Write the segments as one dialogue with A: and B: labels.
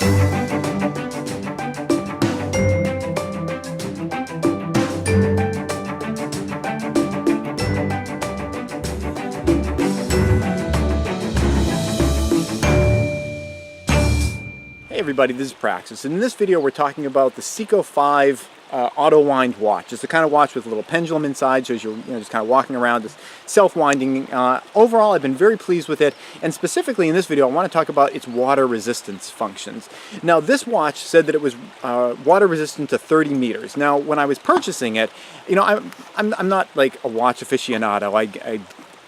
A: Hey everybody, this is Praxis, and in this video we're talking about the Seiko 5 auto wind watch. It's the kind of watch with a little pendulum inside, so as you're just kind of walking around, it's self-winding. Overall, I've been very pleased with it, and specifically in this video I want to talk about its water resistance functions. Now this watch said that it was water resistant to 30 meters. Now when I was purchasing it, I'm not like a watch aficionado.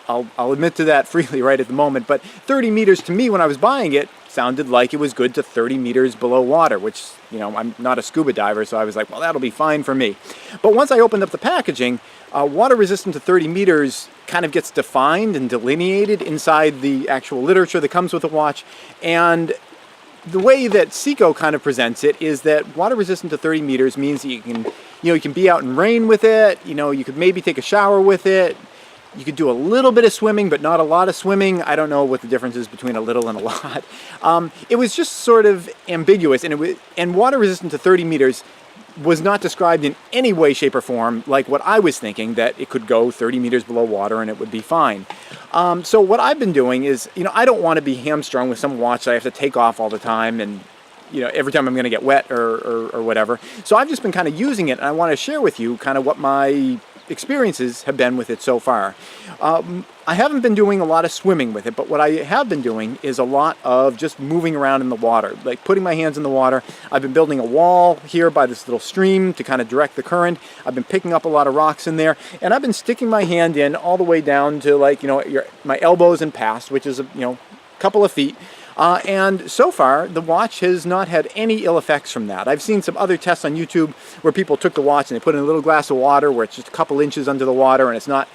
A: I'll admit to that freely right at the moment, but 30 meters to me when I was buying it sounded like it was good to 30 meters below water, which, I'm not a scuba diver, so I was like, well, that'll be fine for me. But once I opened up the packaging, water resistant to 30 meters kind of gets defined and delineated inside the actual literature that comes with the watch. And the way that Seiko kind of presents it is that water resistant to 30 meters means that you can be out in rain with it, you could maybe take a shower with it. You could do a little bit of swimming, but not a lot of swimming. I don't know what the difference is between a little and a lot. It was just sort of ambiguous, and water resistant to 30 meters was not described in any way, shape, or form like what I was thinking, that it could go 30 meters below water and it would be fine. So what I've been doing is, I don't want to be hamstrung with some watch that I have to take off all the time and every time I'm going to get wet or whatever. So I've just been kind of using it, and I want to share with you kind of what my experiences have been with it so far. I haven't been doing a lot of swimming with it, but what I have been doing is a lot of just moving around in the water, like putting my hands in the water. I've been building a wall here by this little stream to kind of direct the current. I've been picking up a lot of rocks in there, and I've been sticking my hand in all the way down to my elbows and past, which is a couple of feet. And so far, the watch has not had any ill effects from that. I've seen some other tests on YouTube where people took the watch and they put in a little glass of water where it's just a couple inches under the water and it's not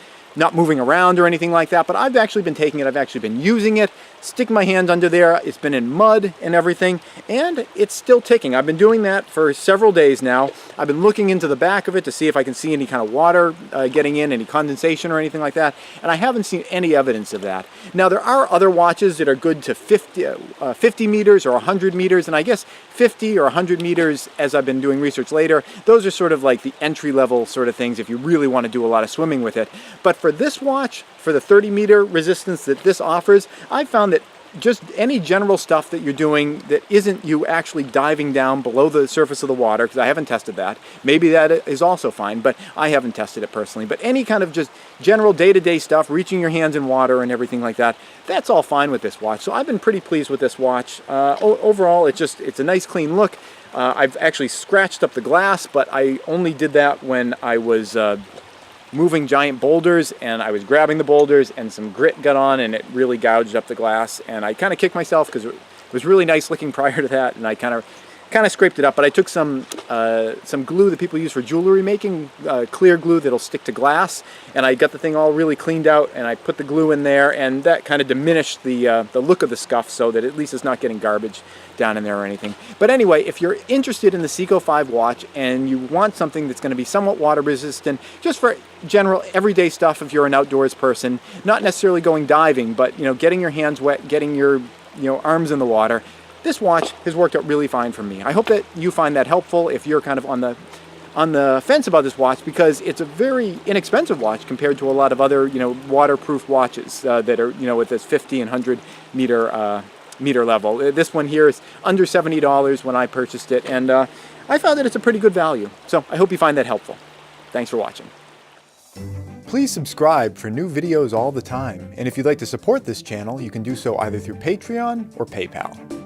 A: moving around or anything like that. But I've actually been taking it, I've actually been using it, sticking my hand under there. It's been in mud and everything, and it's still ticking. I've been doing that for several days now. I've been looking into the back of it to see if I can see any kind of water getting in, any condensation or anything like that, and I haven't seen any evidence of that. Now there are other watches that are good to 50 meters or 100 meters, and I guess 50 or 100 meters, as I've been doing research later, those are sort of like the entry-level sort of things if you really want to do a lot of swimming with it. But for this watch, for the 30-meter resistance that this offers, I found that just any general stuff that you're doing that isn't you actually diving down below the surface of the water, because I haven't tested that. Maybe that is also fine, but I haven't tested it personally. But any kind of just general day-to-day stuff, reaching your hands in water and everything like that, that's all fine with this watch. So I've been pretty pleased with this watch. Overall, it's a nice clean look. I've actually scratched up the glass, but I only did that when I was moving giant boulders, and I was grabbing the boulders and some grit got on and it really gouged up the glass, and I kind of kicked myself because it was really nice looking prior to that, and I kind of scraped it up. But I took some glue that people use for jewelry making, clear glue that'll stick to glass, and I got the thing all really cleaned out, and I put the glue in there, and that kind of diminished the look of the scuff so that at least it's not getting garbage down in there or anything. But anyway, if you're interested in the Seiko 5 watch and you want something that's going to be somewhat water resistant, just for general everyday stuff, if you're an outdoors person, not necessarily going diving, but getting your hands wet, getting your arms in the water, this watch has worked out really fine for me. I hope that you find that helpful if you're kind of on the fence about this watch, because it's a very inexpensive watch compared to a lot of other waterproof watches that are with this 50 and 100 meter level. This one here is under $70 when I purchased it, and I found that it's a pretty good value. So I hope you find that helpful. Thanks for watching. Please subscribe for new videos all the time, and if you'd like to support this channel, you can do so either through Patreon or PayPal.